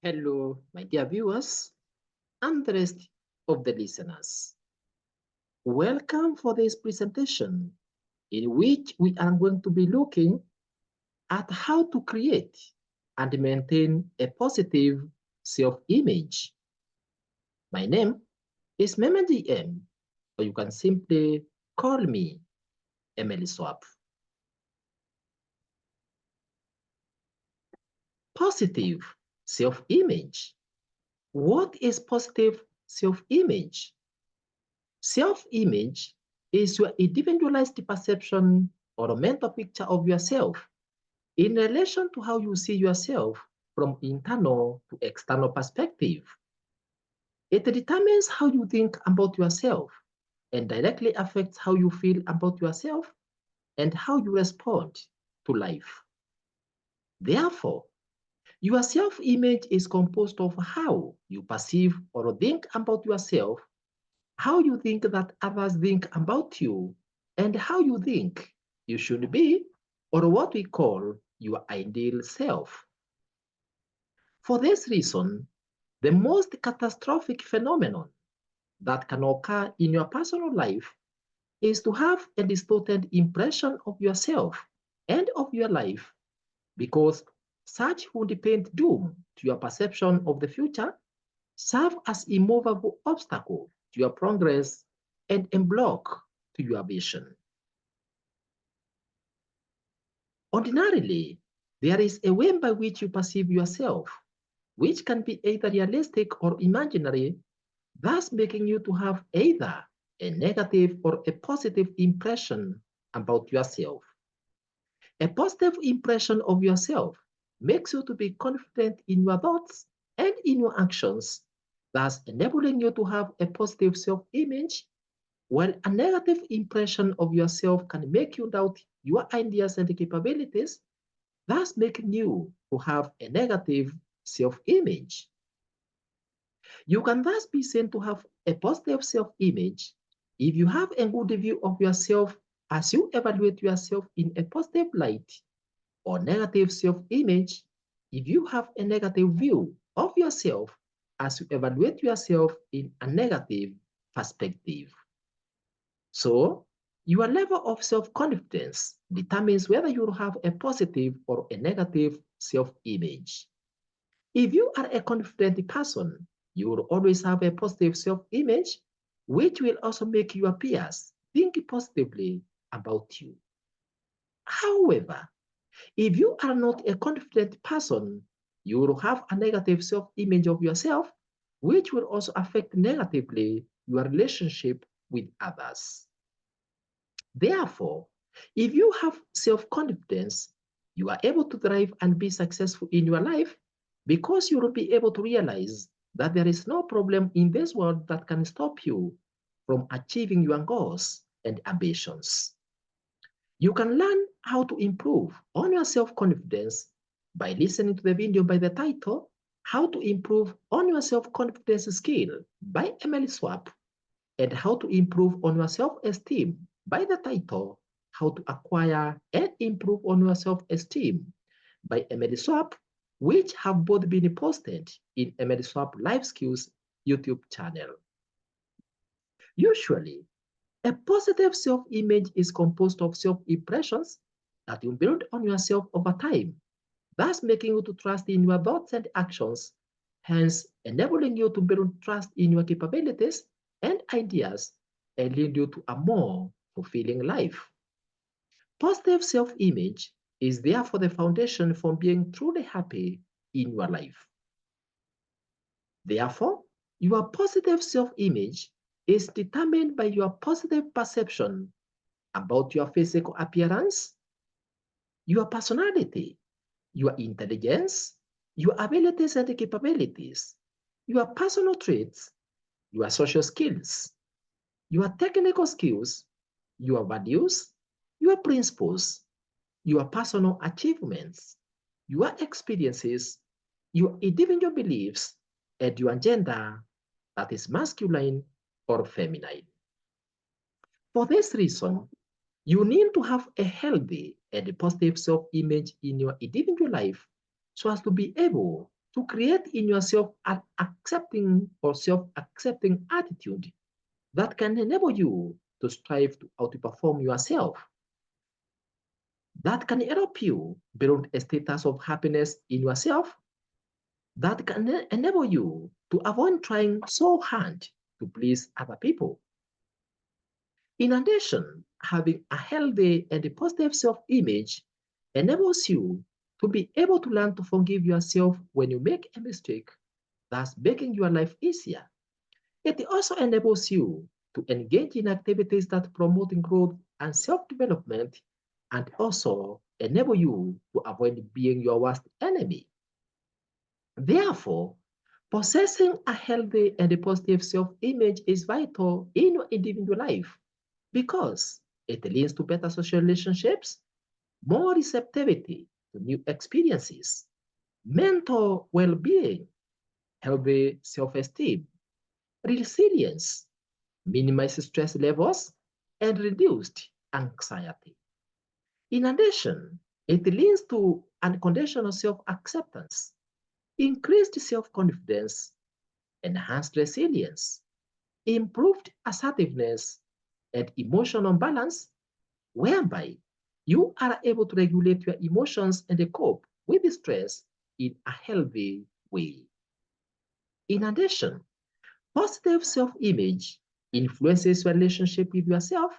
Hello, my dear viewers and the rest of the listeners. Welcome for this presentation in which we are going to be looking at how to create and maintain a positive self-image. My name is Mehmet M, or you can simply call me Emily Swap. Positive self-image. What is positive self-image? Self-image is your individualized perception or a mental picture of yourself in relation to how you see yourself from internal to external perspective. It determines how you think about yourself and directly affects how you feel about yourself and how you respond to life. Therefore, your self-image is composed of how you perceive or think about yourself, how you think that others think about you, and how you think you should be, or what we call your ideal self. For this reason, the most catastrophic phenomenon that can occur in your personal life is to have a distorted impression of yourself and of your life, because such would paint doom to your perception of the future, serve as immovable obstacle to your progress, and a block to your vision. Ordinarily, there is a way by which you perceive yourself, which can be either realistic or imaginary, thus making you to have either a negative or a positive impression about yourself. A positive impression of yourself makes you to be confident in your thoughts and in your actions, thus enabling you to have a positive self-image, while a negative impression of yourself can make you doubt your ideas and capabilities, thus making you to have a negative self-image. You can thus be seen to have a positive self-image if you have a good view of yourself as you evaluate yourself in a positive light, or negative self-image if you have a negative view of yourself as you evaluate yourself in a negative perspective. So, your level of self-confidence determines whether you have a positive or a negative self-image. If you are a confident person, you will always have a positive self-image, which will also make your peers think positively about you. However, if you are not a confident person, you will have a negative self-image of yourself, which will also affect negatively your relationship with others. Therefore, if you have self-confidence, you are able to thrive and be successful in your life because you will be able to realize that there is no problem in this world that can stop you from achieving your goals and ambitions. You can learn how to improve on your self-confidence by listening to the video by the title, How to Improve on Your Self-Confidence Skill by Emily Swap, and How to Improve on Your Self-Esteem by the title, How to Acquire and Improve on Your Self-Esteem by Emily Swap, which have both been posted in Emily Swap Life Skills YouTube channel. Usually, a positive self-image is composed of self-impressions that you build on yourself over time, thus making you to trust in your thoughts and actions, hence enabling you to build trust in your capabilities and ideas and lead you to a more fulfilling life. Positive self-image is therefore the foundation for being truly happy in your life. Therefore, your positive self-image is determined by your positive perception about your physical appearance, your personality, your intelligence, your abilities and capabilities, your personal traits, your social skills, your technical skills, your values, your principles, your personal achievements, your experiences, your individual beliefs, and your gender, that is masculine or feminine. For this reason, you need to have a healthy and positive self-image in your individual life so as to be able to create in yourself an accepting or self-accepting attitude that can enable you to strive to outperform yourself, that can help you build a status of happiness in yourself, that can enable you to avoid trying so hard to please other people. In addition, having a healthy and positive self-image enables you to be able to learn to forgive yourself when you make a mistake, thus making your life easier. It also enables you to engage in activities that promote growth and self-development, and also enable you to avoid being your worst enemy. Therefore, possessing a healthy and a positive self-image is vital in your individual life because it leads to better social relationships, more receptivity to new experiences, mental well-being, healthy self-esteem, resilience, minimize stress levels, and reduced anxiety. In addition, it leads to unconditional self-acceptance, increased self-confidence, enhanced resilience, improved assertiveness, and emotional balance, whereby you are able to regulate your emotions and cope with the stress in a healthy way. In addition, positive self-image influences your relationship with yourself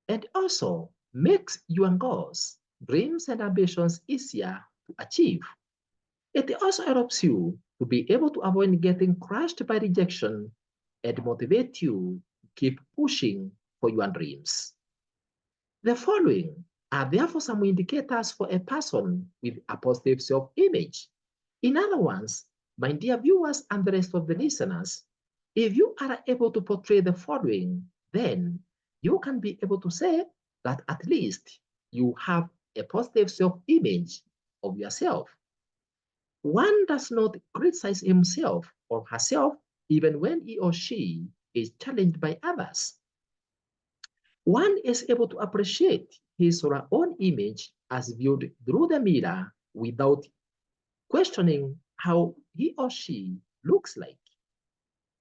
and also makes your goals, dreams, and ambitions easier to achieve. It also helps you to be able to avoid getting crushed by rejection and motivate you to keep pushing for your dreams. The following are therefore some indicators for a person with a positive self-image. In other words, my dear viewers and the rest of the listeners, if you are able to portray the following, then you can be able to say that at least you have a positive self-image of yourself. One does not criticize himself or herself even when he or she is challenged by others. One is able to appreciate his or her own image as viewed through the mirror without questioning how he or she looks like.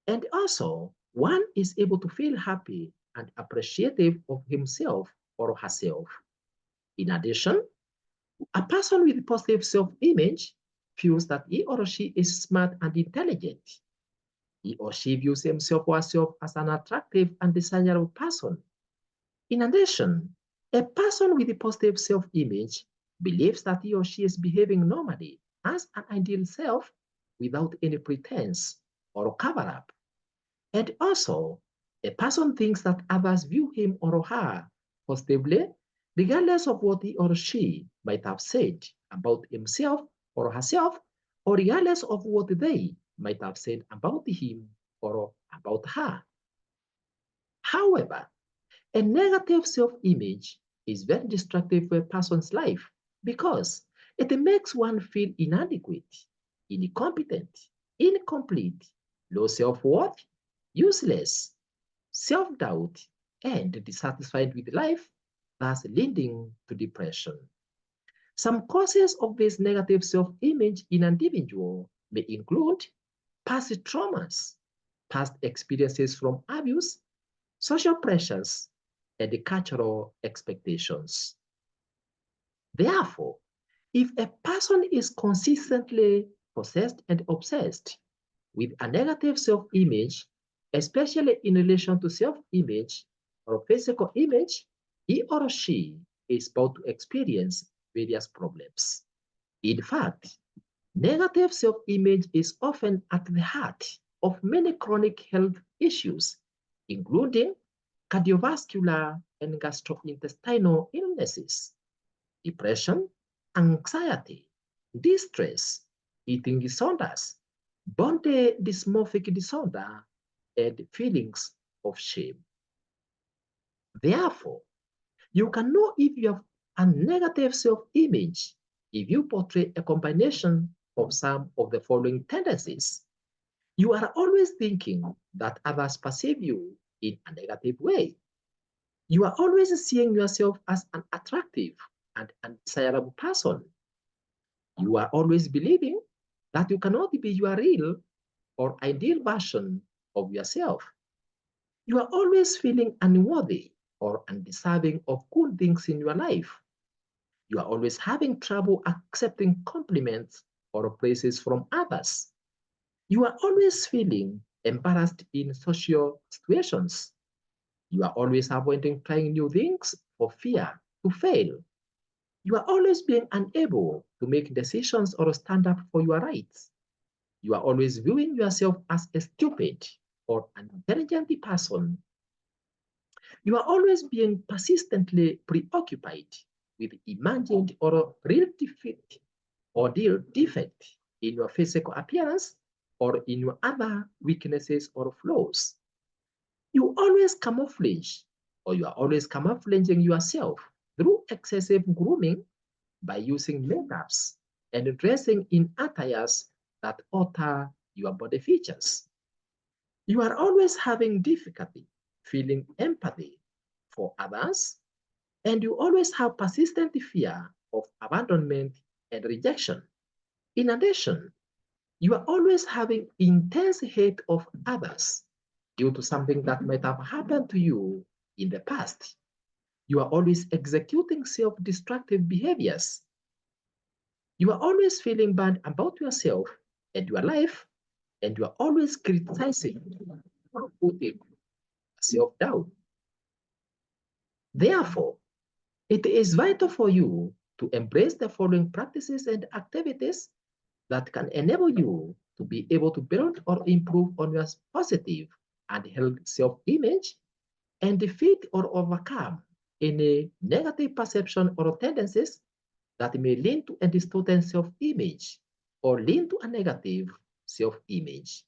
And also, one is able to feel happy and appreciative of himself or herself. In addition, a person with positive self-image feels that he or she is smart and intelligent. He or she views himself or herself as an attractive and desirable person. In addition, a person with a positive self-image believes that he or she is behaving normally as an ideal self without any pretense or cover-up. And also, a person thinks that others view him or her positively, regardless of what he or she might have said about himself or herself, or regardless of what they might have said about him or about her. However, a negative self-image is very destructive for a person's life because it makes one feel inadequate, incompetent, incomplete, low self-worth, useless, self-doubt, and dissatisfied with life, thus leading to depression. Some causes of this negative self-image in an individual may include past traumas, past experiences from abuse, social pressures, and the cultural expectations. Therefore, if a person is consistently possessed and obsessed with a negative self-image, especially in relation to self-image or physical image, he or she is bound to experience various problems. In fact, negative self-image is often at the heart of many chronic health issues, including cardiovascular and gastrointestinal illnesses, depression, anxiety, distress, eating disorders, body dysmorphic disorder, and feelings of shame. Therefore, you can know if you have a negative self-image if you portray a combination of some of the following tendencies. You are always thinking that others perceive you in a negative way. You are always seeing yourself as an attractive and undesirable person. You are always believing that you cannot be your real or ideal version of yourself. You are always feeling unworthy or undeserving of good things in your life. You are always having trouble accepting compliments or praises from others. You are always feeling embarrassed in social situations. You are always avoiding trying new things for fear to fail. You are always being unable to make decisions or stand up for your rights. You are always viewing yourself as a stupid or an intelligent person. You are always being persistently preoccupied with imagined or real defect in your physical appearance or in your other weaknesses or flaws. You always camouflage or you are always camouflaging yourself through excessive grooming by using makeups and dressing in attires that alter your body features. You are always having difficulty feeling empathy for others, and you always have persistent fear of abandonment and rejection. In addition, you are always having intense hate of others due to something that might have happened to you in the past. You are always executing self-destructive behaviors. You are always feeling bad about yourself and your life, and you are always criticizing or putting yourself down. Therefore, it is vital for you to embrace the following practices and activities that can enable you to be able to build or improve on your positive and healthy self-image and defeat or overcome any negative perception or tendencies that may lead to a distorted self-image or lead to a negative self-image.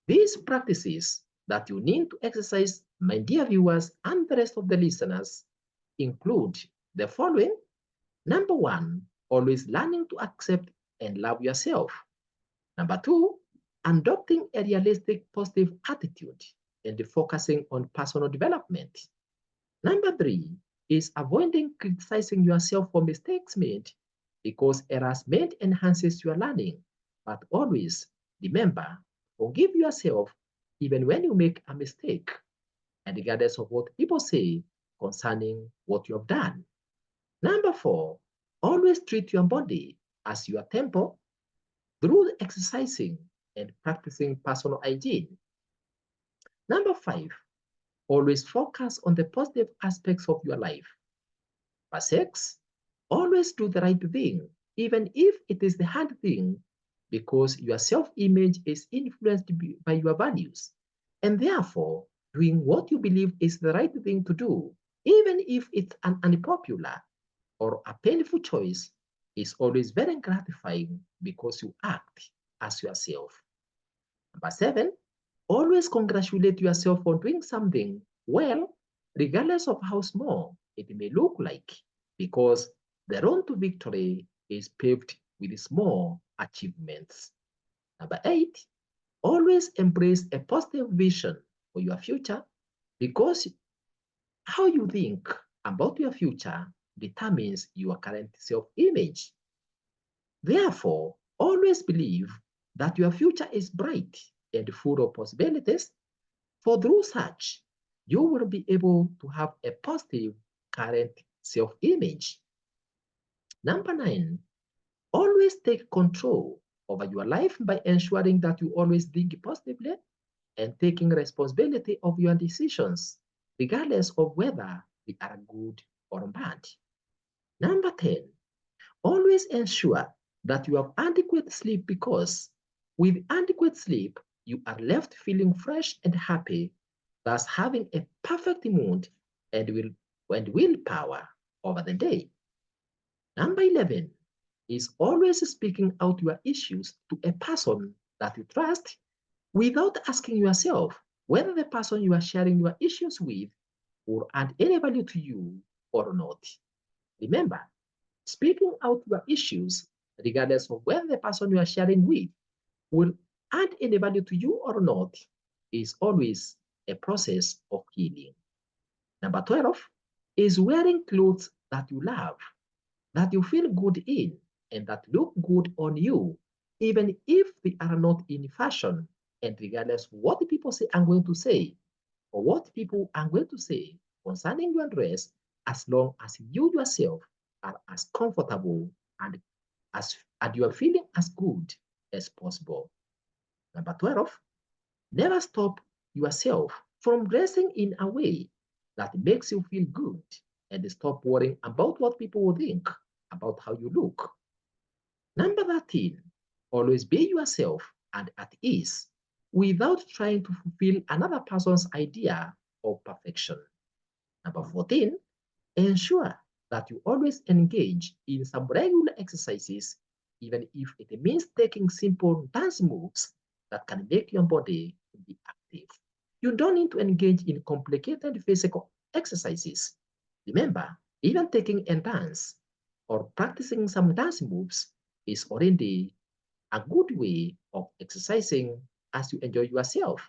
These practices that you need to exercise, my dear viewers and the rest of the listeners, include the following. Number one, always learning to accept and love yourself. Number two, adopting a realistic positive attitude and focusing on personal development. Number three is avoiding criticizing yourself for mistakes made because errors made enhances your learning. But always remember, forgive yourself even when you make a mistake, and regardless of what people say concerning what you have done. Number four, always treat your body as your temple through exercising and practicing personal hygiene. Number five, always focus on the positive aspects of your life. Number six, always do the right thing, even if it is the hard thing, because your self-image is influenced by your values. And therefore, doing what you believe is the right thing to do, even if it's an unpopular or a painful choice, is always very gratifying because you act as yourself. Number seven, always congratulate yourself on doing something well, regardless of how small it may look like, because the road to victory is paved with small achievements. Number eight, always embrace a positive vision for your future, because how you think about your future determines your current self-image. Therefore, always believe that your future is bright and full of possibilities, for through such, you will be able to have a positive current self-image. Number nine, always take control over your life by ensuring that you always think positively and taking responsibility of your decisions, regardless of whether they are good or bad. Number 10, always ensure that you have adequate sleep, because with adequate sleep, you are left feeling fresh and happy, thus having a perfect mood and willpower over the day. Number 11 is always speaking out your issues to a person that you trust without asking yourself whether the person you are sharing your issues with will add any value to you or not. Remember, speaking out your issues, regardless of whether the person you are sharing with will add any value to you or not, is always a process of healing. Number 12 is wearing clothes that you love, that you feel good in, and that look good on you, even if they are not in fashion, and regardless what the people say I'm going to say, or what people are going to say concerning your dress, as long as you yourself are as comfortable and you are feeling as good as possible. Number 12, never stop yourself from dressing in a way that makes you feel good and stop worrying about what people will think about how you look. Number 13, always be yourself and at ease without trying to fulfill another person's idea of perfection. Number 14, ensure that you always engage in some regular exercises, even if it means taking simple dance moves that can make your body be active. You don't need to engage in complicated physical exercises. Remember, even taking a dance or practicing some dance moves is already a good way of exercising as you enjoy yourself.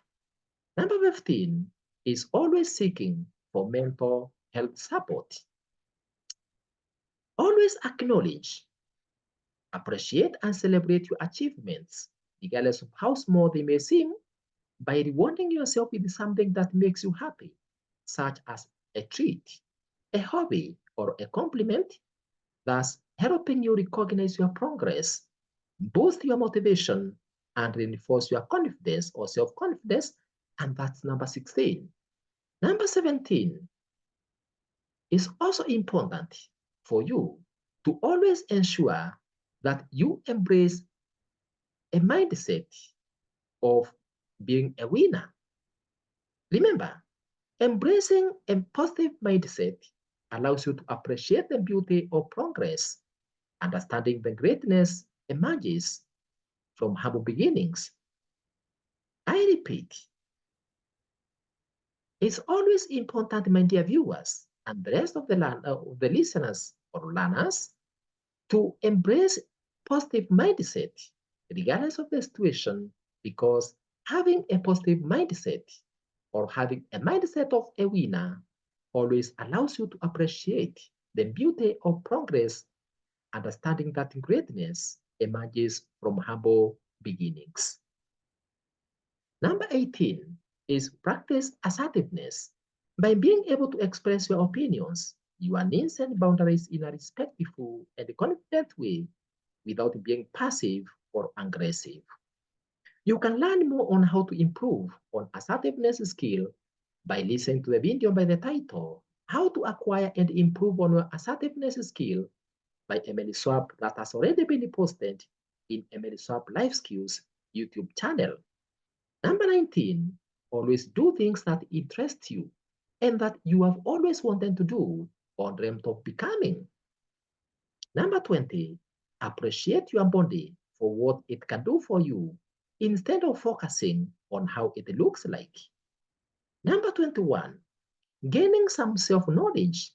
Number 15 is always seeking for mental health support. Always acknowledge, appreciate, and celebrate your achievements, regardless of how small they may seem, by rewarding yourself with something that makes you happy, such as a treat, a hobby, or a compliment, thus helping you recognize your progress, boost your motivation, and reinforce your confidence or self confidence. And that's number 16. Number 17 is also important for you to always ensure that you embrace a mindset of being a winner. Remember, embracing a positive mindset allows you to appreciate the beauty of progress, understanding the greatness emerges from humble beginnings. I repeat, it's always important, my dear viewers, and the rest of the listeners or learners, to embrace positive mindset regardless of the situation, because having a positive mindset or having a mindset of a winner always allows you to appreciate the beauty of progress, understanding that greatness emerges from humble beginnings. Number 18 is practice assertiveness. By being able to express your opinions, your needs and boundaries in a respectful and confident way without being passive or aggressive. You can learn more on how to improve on assertiveness skill by listening to the video by the title, How to Acquire and Improve on Your Assertiveness Skill by Emily Swap, that has already been posted in Emily Swap Life Skills YouTube channel. Number 19, always do things that interest you and that you have always wanted to do or dreamt of becoming. Number 20, appreciate your body for what it can do for you instead of focusing on how it looks like. Number 21, gaining some self-knowledge,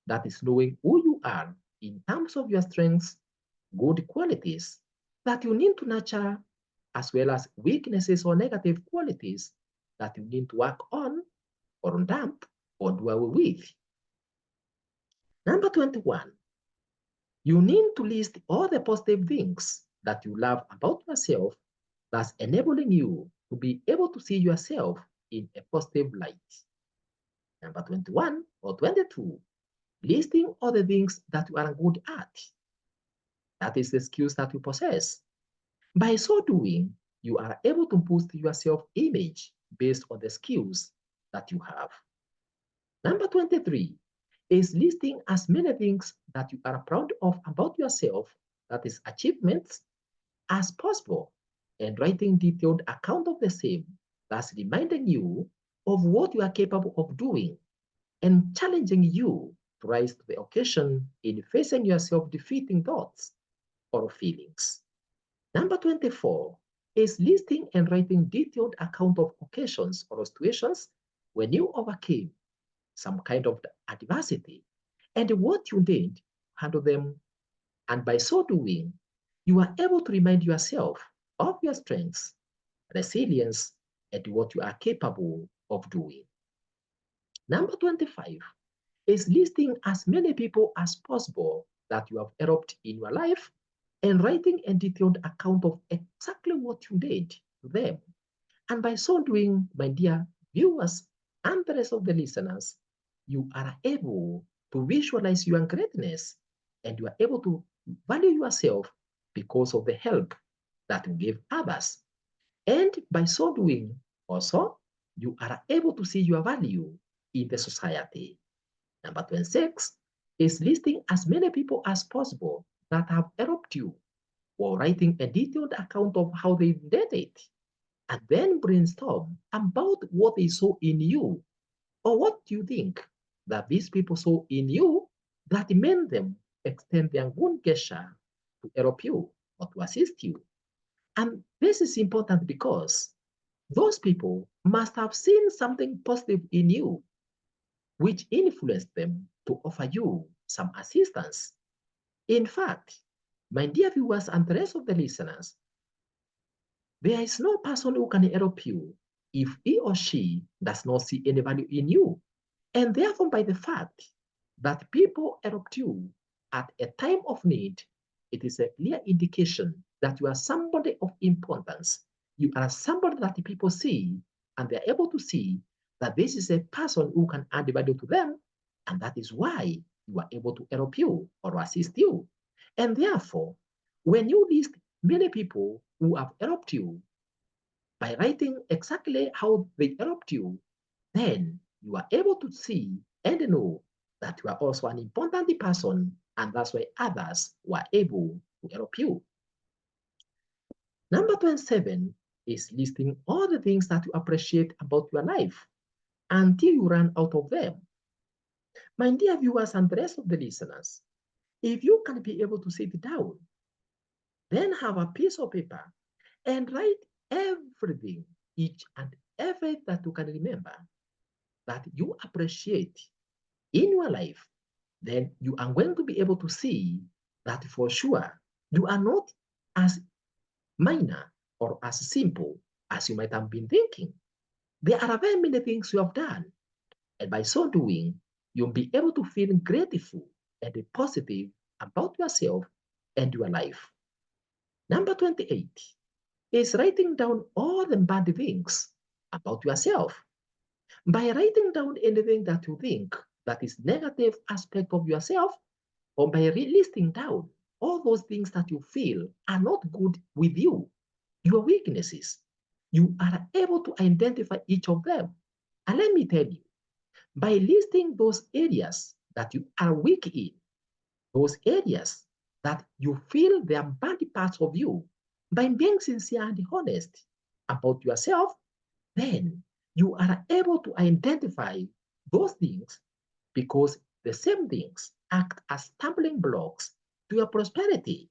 that is knowing who you are in terms of your strengths, good qualities that you need to nurture, as well as weaknesses or negative qualities that you need to work on or dump or do away with. Number 21, you need to list all the positive things that you love about yourself that's enabling you to be able to see yourself in a positive light. Number 21 or 22, listing all the things that you are good at. That is the skills that you possess. By so doing, you are able to boost your self-image based on the skills that you have. Number 23 is listing as many things that you are proud of about yourself, that is achievements, as possible, and writing detailed account of the same, thus reminding you of what you are capable of doing and challenging you to rise to the occasion in facing your self-defeating thoughts or feelings. Number 24 is listing and writing detailed account of occasions or situations when you overcame some kind of adversity and what you did to handle them. And by so doing, you are able to remind yourself of your strengths, resilience, and what you are capable of doing. Number 25 is listing as many people as possible that you have helped in your life and writing a detailed account of exactly what you did to them. And by so doing, my dear viewers and the rest of the listeners, you are able to visualize your greatness and you are able to value yourself because of the help that you give others. And by so doing, also, you are able to see your value in the society. Number 26 is listing as many people as possible that have helped you or writing a detailed account of how they did it. And then brainstorm about what they saw in you or what do you think that these people saw in you that made them extend their good gesture to help you or to assist you. And this is important because those people must have seen something positive in you, which influenced them to offer you some assistance. In fact, my dear viewers and the rest of the listeners, there is no person who can help you if he or she does not see any value in you. And therefore, by the fact that people helped you at a time of need, it is a clear indication that you are somebody of importance. You are somebody that the people see, and they're able to see that this is a person who can add value to them, and that is why you are able to help you or assist you. And therefore, when you list many people who have helped you by writing exactly how they helped you, then you are able to see and know that you are also an important person, and that's why others were able to help you. Number 27 is listing all the things that you appreciate about your life until you run out of them. My dear viewers and the rest of the listeners, if you can be able to sit down, then have a piece of paper and write everything, each and every that you can remember that you appreciate in your life, then you are going to be able to see that for sure you are not as minor or as simple as you might have been thinking. There are very many things you have done, and by so doing, you'll be able to feel grateful and positive about yourself and your life. Number 28 is writing down all the bad things about yourself. By writing down anything that you think that is negative aspect of yourself, or by listing down all those things that you feel are not good with you, your weaknesses, you are able to identify each of them. And let me tell you, by listing those areas that you are weak in, those areas that you feel they are bad parts of you, by being sincere and honest about yourself, then you are able to identify those things because the same things act as stumbling blocks to your prosperity.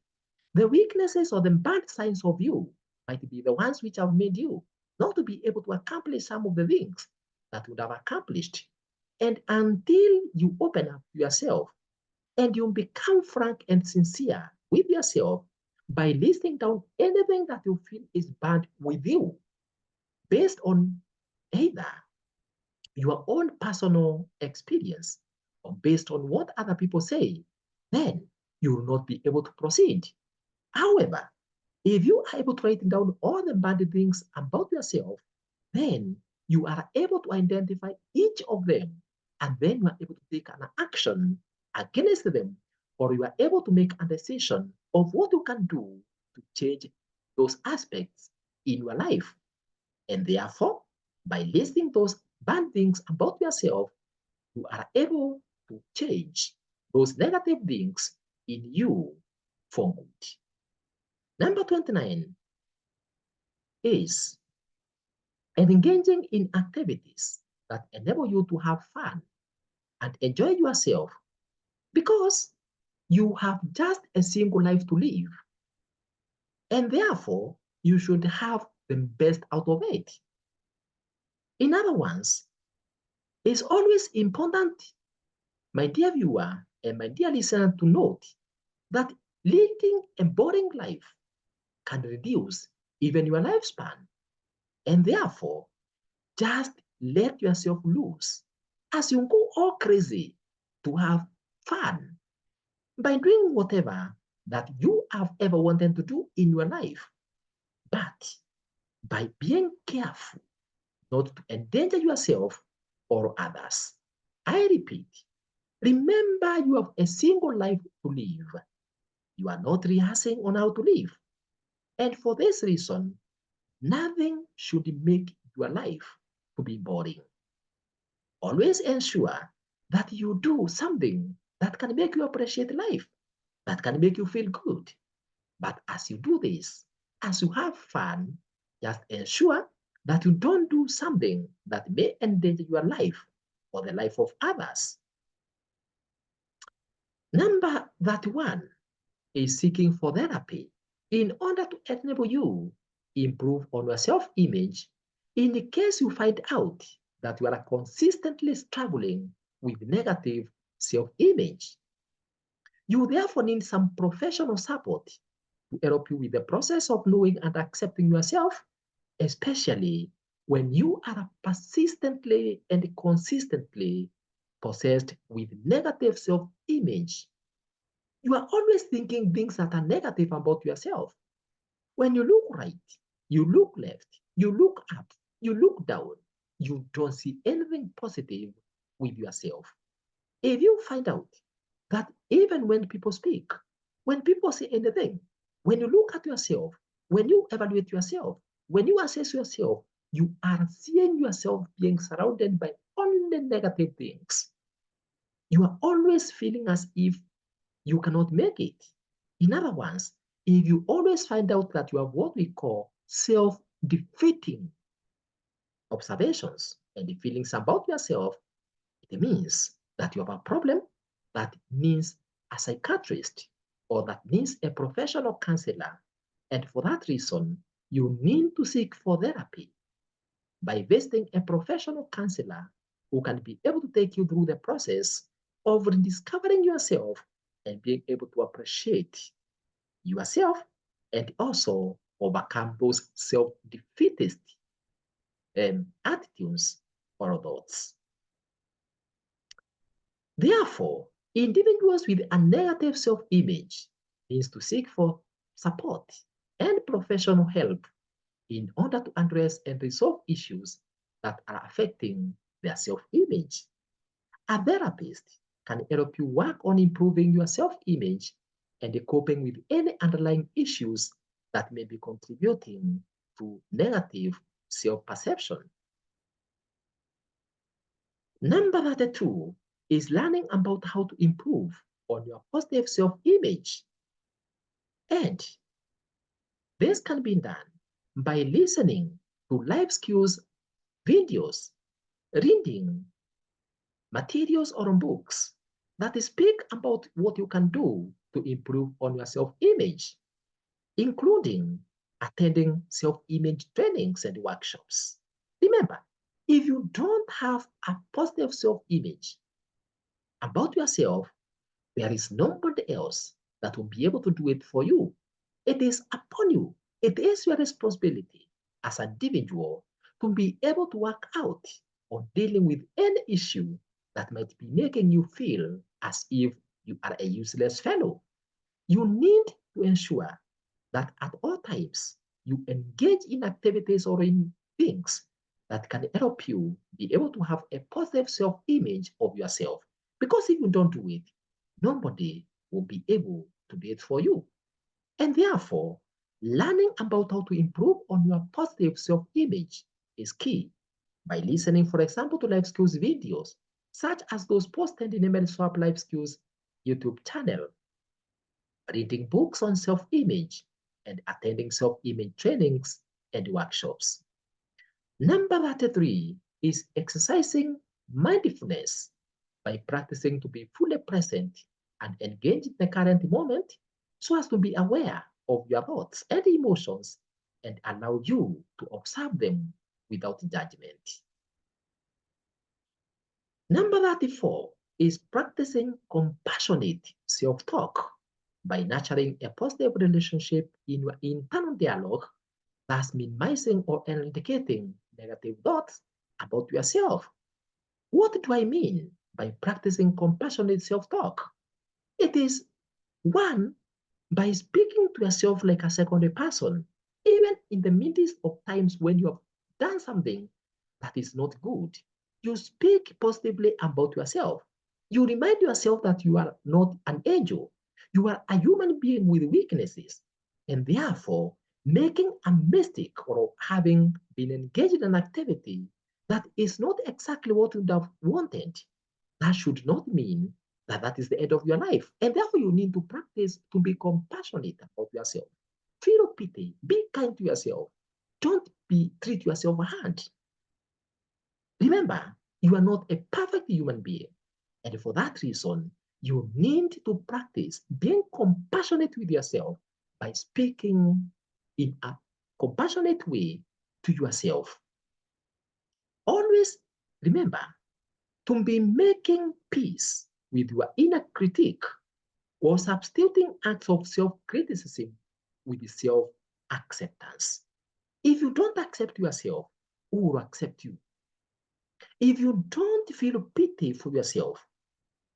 The weaknesses or the bad signs of you might be the ones which have made you not to be able to accomplish some of the things that would have accomplished. And until you open up yourself and you become frank and sincere with yourself by listing down anything that you feel is bad with you based on either your own personal experience or based on what other people say, then you will not be able to proceed. However, if you are able to write down all the bad things about yourself, then you are able to identify each of them, and then you are able to take an action against them, or you are able to make a decision of what you can do to change those aspects in your life. And therefore, by listing those bad things about yourself, you are able to change those negative things in you for good. Number 29 is engaging in activities that enable you to have fun and enjoy yourself because you have just a single life to live. And therefore, you should have the best out of it. In other words, it's always important, my dear viewer and my dear listener, to note that leading a boring life can reduce even your lifespan. And therefore, just let yourself loose as you go all crazy to have fun by doing whatever that you have ever wanted to do in your life. But by being careful not to endanger yourself or others. I repeat, remember you have a single life to live. You are not rehearsing on how to live. And for this reason, nothing should make your life to be boring. Always ensure that you do something that can make you appreciate life, that can make you feel good. But as you do this, as you have fun, just ensure that you don't do something that may endanger your life or the life of others. Number 31 is seeking for therapy in order to enable you improve on your self-image in the case you find out that you are consistently struggling with negative self-image. You therefore need some professional support to help you with the process of knowing and accepting yourself, especially when you are persistently and consistently possessed with negative self-image. You are always thinking things that are negative about yourself. When you look right, you look left, you look up, you look down, you don't see anything positive with yourself. If you find out that even when people speak, when people say anything, when you look at yourself, when you evaluate yourself, when you assess yourself, you are seeing yourself being surrounded by only negative things. You are always feeling as if you cannot make it. In other words, if you always find out that you have what we call self-defeating observations and the feelings about yourself, it means that you have a problem that needs a psychiatrist or that needs a professional counselor. And for that reason, you need to seek for therapy by visiting a professional counselor who can be able to take you through the process of rediscovering yourself and being able to appreciate yourself and also overcome those self-defeatist attitudes or thoughts. Therefore, individuals with a negative self-image needs to seek for support and professional help in order to address and resolve issues that are affecting their self-image. A therapist can help you work on improving your self-image and coping with any underlying issues that may be contributing to negative self-perception. Number 32 is learning about how to improve on your positive self-image. And this can be done by listening to life skills videos, reading materials or books that speak about what you can do to improve on your self-image, including attending self-image trainings and workshops. Remember, if you don't have a positive self-image about yourself, there is nobody else that will be able to do it for you. It is upon you. It is your responsibility as an individual to be able to work out on dealing with any issue that might be making you feel as if you are a useless fellow. You need to ensure that at all times you engage in activities or in things that can help you be able to have a positive self-image of yourself. Because if you don't do it, nobody will be able to do it for you. And therefore, learning about how to improve on your positive self-image is key by listening, for example, to life skills videos, such as those posted in the Swap Life Skills YouTube channel, reading books on self-image, and attending self-image trainings and workshops. Number 33 is exercising mindfulness by practicing to be fully present and engage in the current moment so as to be aware of your thoughts and emotions and allow you to observe them without judgment. Number 34 is practicing compassionate self-talk by nurturing a positive relationship in your internal dialogue, thus minimizing or eradicating negative thoughts about yourself. What do I mean by practicing compassionate self-talk? It is one, by speaking to yourself like a secondary person, even in the midst of times when you have done something that is not good. You speak positively about yourself. You remind yourself that you are not an angel. You are a human being with weaknesses. And therefore, making a mistake or having been engaged in an activity that is not exactly what you would have wanted, that should not mean that that is the end of your life. And therefore, you need to practice to be compassionate about yourself. Feel pity. Be kind to yourself. Don't treat yourself hard. Remember, you are not a perfect human being. And for that reason, you need to practice being compassionate with yourself by speaking in a compassionate way to yourself. Always remember to be making peace with your inner critique or substituting acts of self-criticism with self-acceptance. If you don't accept yourself, who will accept you? If you don't feel pity for yourself,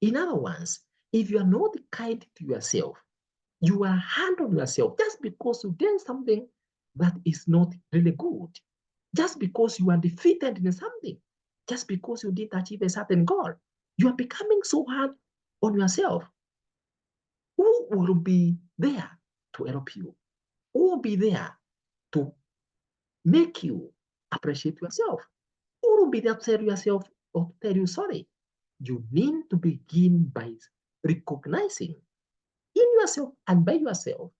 in other words, if you are not kind to yourself, you are hard on yourself just because you did something that is not really good, just because you are defeated in something, just because you didn't achieve a certain goal, you are becoming so hard on yourself. Who will be there to help you? Who will be there to make you appreciate yourself? Who will be there to tell yourself or to tell you sorry? You need to begin by recognizing in yourself and by yourself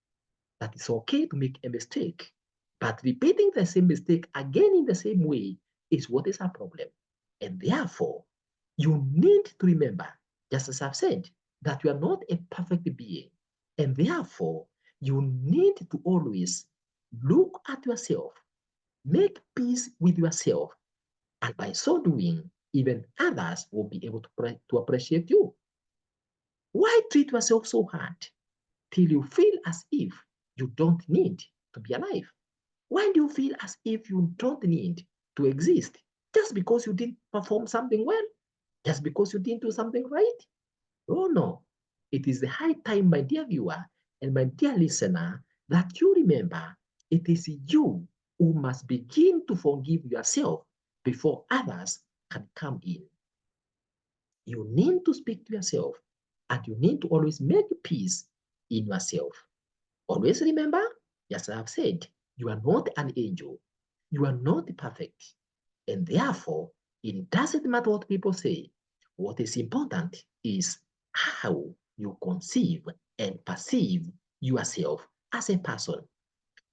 that it's okay to make a mistake. But repeating the same mistake again in the same way is what is a problem. And therefore, you need to remember, just as I've said, that you are not a perfect being. And therefore, you need to always look at yourself, make peace with yourself, and by so doing, even others will be able to appreciate you. Why treat yourself so hard till you feel as if you don't need to be alive? Why do you feel as if you don't need to exist? Just because you didn't perform something well? Just because you didn't do something right? Oh no. It is the high time, my dear viewer and my dear listener, that you remember it is you who must begin to forgive yourself before others can come in. You need to speak to yourself and you need to always make peace in yourself. Always remember, as I have said, you are not an angel. You are not perfect. And therefore, it doesn't matter what people say. What is important is how you conceive and perceive yourself as a person.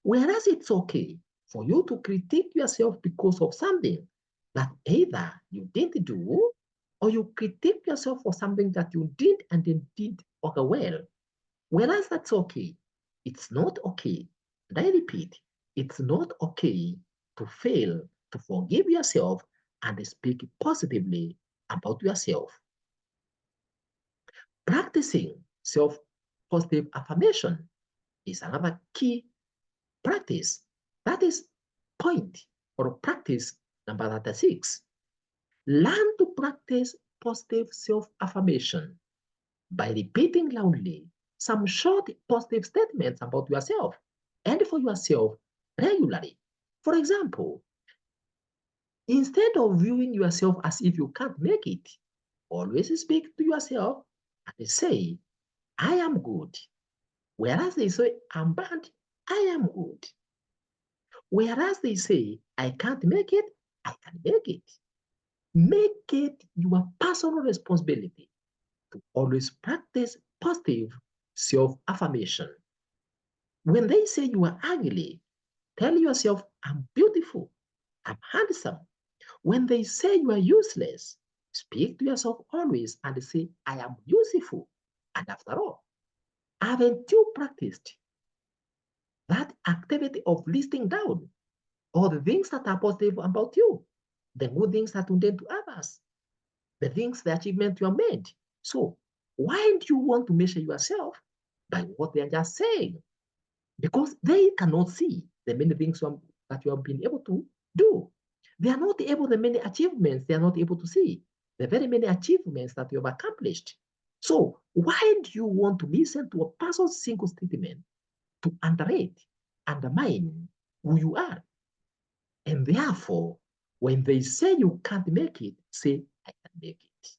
Whereas it's okay for you to critique yourself because of something that either you didn't do or you critique yourself for something that you did and then did okay well. Whereas that's okay, it's not okay. And I repeat, it's not okay to fail to forgive yourself and speak positively about yourself. Practicing self-positive affirmation is another key practice. That is point or practice number 36. Learn to practice positive self-affirmation by repeating loudly some short positive statements about yourself and for yourself regularly. For example, instead of viewing yourself as if you can't make it, always speak to yourself and say, I am good. Whereas they say, I'm bad, I am good. Whereas they say, I can't make it, I can make it. Make it your personal responsibility to always practice positive self-affirmation. When they say you are ugly, tell yourself, I'm beautiful, I'm handsome. When they say you are useless, speak to yourself always and say, I am useful. And after all, haven't you practiced that activity of listing down all the things that are positive about you, the good things that you did to others, the things, the achievement you have made? So why do you want to measure yourself by what they are just saying? Because they cannot see the many things that you have been able to do. They are not able, the many achievements, they are not able to see the very many achievements that you have accomplished. So why do you want to listen to a person's single statement to undermine who you are? And therefore, when they say you can't make it, say, I can make it.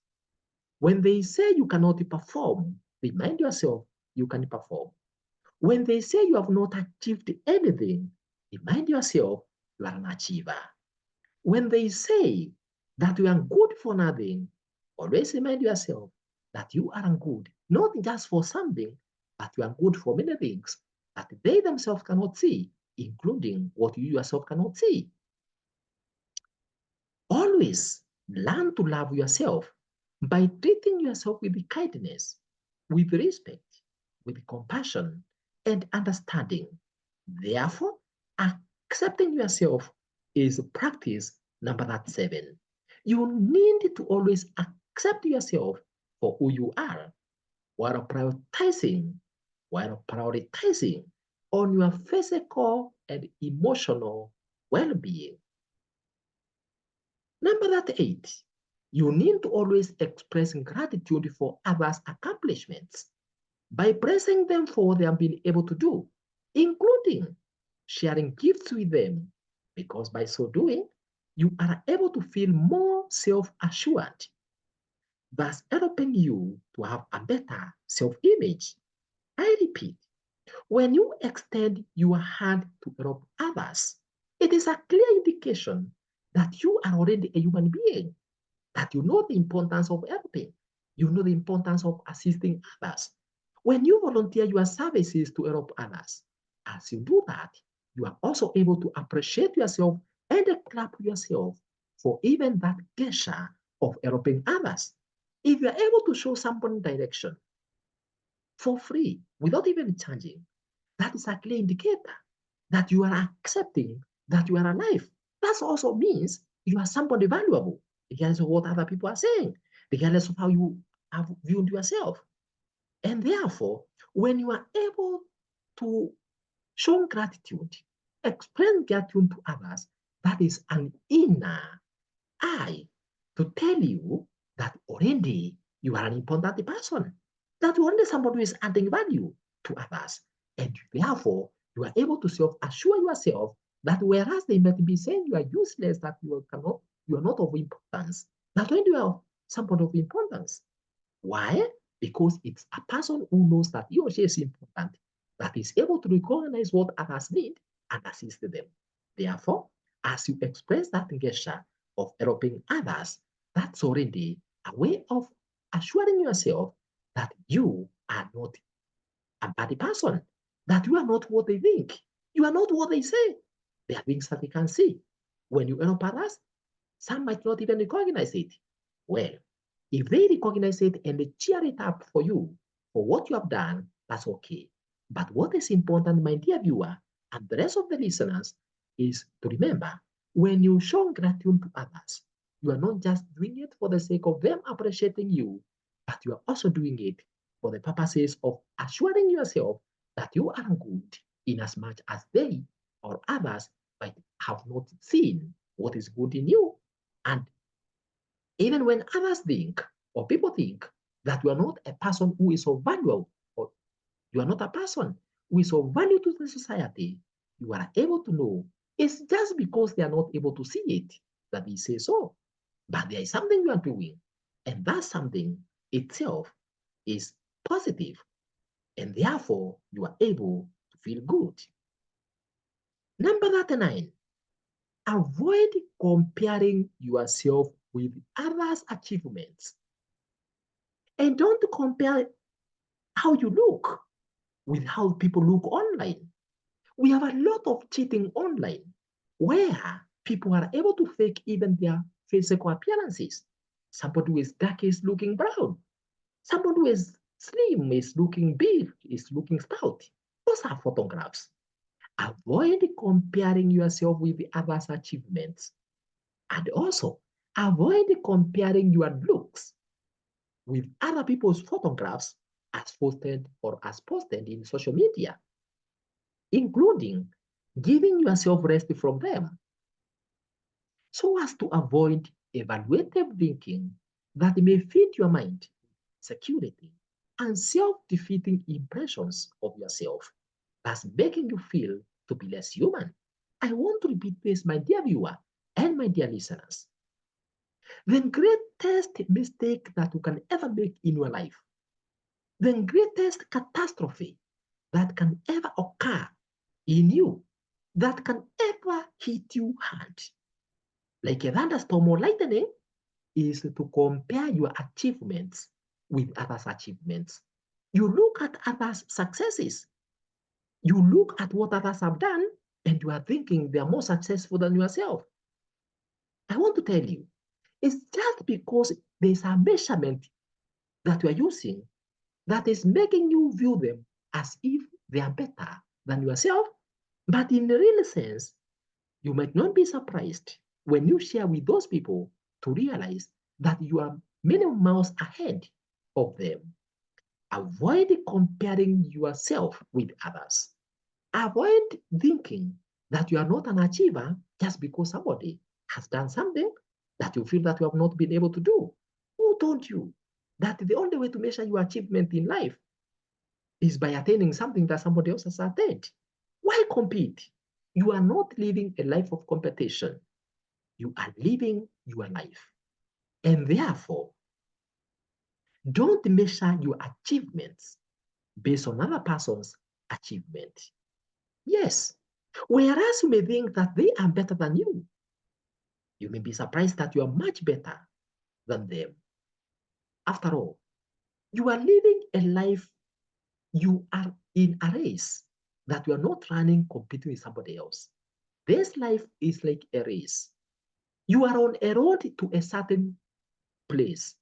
When they say you cannot perform, remind yourself you can perform. When they say you have not achieved anything, remind yourself you are an achiever. When they say that you are good for nothing, always remind yourself that you are good, not just for something, but you are good for many things that they themselves cannot see, including what you yourself cannot see. Always learn to love yourself by treating yourself with kindness, with respect, with compassion, and understanding. Therefore, accepting yourself is practice number 7. You need to always accept yourself for who you are while prioritizing on your physical and emotional well-being. Number 8, you need to always express gratitude for others' accomplishments by praising them for what they have been able to do, including sharing gifts with them, because by so doing, you are able to feel more self-assured, thus helping you to have a better self-image. I repeat, when you extend your hand to help others, it is a clear indication that you are already a human being, that you know the importance of helping, you know the importance of assisting others. When you volunteer your services to help others, as you do that, you are also able to appreciate yourself and clap yourself for even that gesture of helping others. If you are able to show someone direction for free without even charging, that is a clear indicator that you are accepting that you are alive. That also means you are somebody valuable, regardless of what other people are saying, regardless of how you have viewed yourself. And therefore, when you are able to show gratitude, express gratitude to others, that is an inner eye to tell you that already you are an important person, that you are already somebody who is adding value to others. And therefore, you are able to self-assure yourself that whereas they might be saying you are useless, that you are not of importance, that when you are somebody of importance. Why? Because it's a person who knows that he or she is important, that is able to recognize what others need and assist them. Therefore, as you express that gesture of helping others, that's already a way of assuring yourself that you are not a bad person, that you are not what they think, you are not what they say. There are things that they can see. When you help others, some might not even recognize it. Well, if they recognize it and they cheer it up for you for what you have done, that's okay. But what is important, my dear viewer, and the rest of the listeners, is to remember when you show gratitude to others, you are not just doing it for the sake of them appreciating you, but you are also doing it for the purposes of assuring yourself that you are good in as much as they or others might have not seen what is good in you. And even when others think or people think that you are not a person who is of value or you are not a person who is of value to the society, you are able to know it's just because they are not able to see it that they say so. But there is something you are doing, and that something itself is positive, and therefore you are able to feel good. Number 39, avoid comparing yourself with others' achievements. And don't compare how you look with how people look online. We have a lot of cheating online where people are able to fake even their physical appearances. Somebody who is dark is looking brown. Somebody who is slim is looking big, is looking stout. Those are photographs. Avoid comparing yourself with the others' achievements. And also, avoid comparing your looks with other people's photographs as posted in social media, including giving yourself rest from them, so as to avoid evaluative thinking that may feed your mind security, and self-defeating impressions of yourself that's making you feel to be less human. I want to repeat this, my dear viewer and my dear listeners. The greatest mistake that you can ever make in your life, the greatest catastrophe that can ever occur in you, that can ever hit you hard, like a thunderstorm or lightning, is to compare your achievements with others' achievements. You look at others' successes, you look at what others have done, and you are thinking they are more successful than yourself. I want to tell you, it's just because there's a measurement that you are using that is making you view them as if they are better than yourself. But in the real sense, you might not be surprised when you share with those people to realize that you are many miles ahead of them. Avoid comparing yourself with others. Avoid thinking that you are not an achiever just because somebody has done something that you feel that you have not been able to do. Who told you that the only way to measure your achievement in life is by attaining something that somebody else has attained? Why compete? You are not living a life of competition. You are living your life. And therefore, don't measure your achievements based on another person's achievement. Yes, whereas you may think that they are better than you may be surprised that you are much better than them. After all, you are living a life, you are in a race that you are not running competing with somebody else. This life is like a race. You are on a road to a certain place.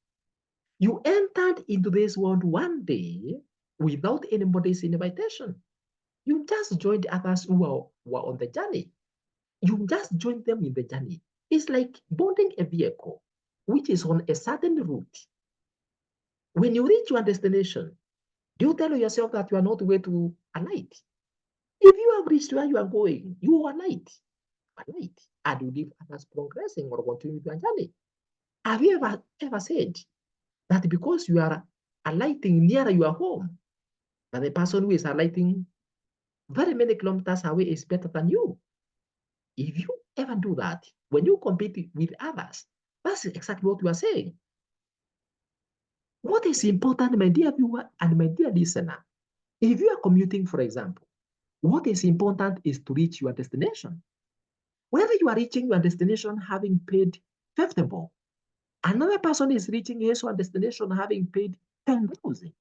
You entered into this world one day without anybody's invitation. You just joined others were on the journey. You just join them in the journey. It's like boarding a vehicle which is on a certain route. When you reach your destination, do you tell yourself that you are not way to alight? If you have reached where you are going, you are alight, and you leave others progressing or continue with your journey. Have you ever said that because you are alighting near your home, that the person who is alighting very many kilometers away is better than you? If you ever do that, when you compete with others, that's exactly what you are saying. What is important, my dear viewer and my dear listener, if you are commuting, for example, what is important is to reach your destination. Whether you are reaching your destination having paid 50 bob, another person is reaching his or destination having paid 10,000.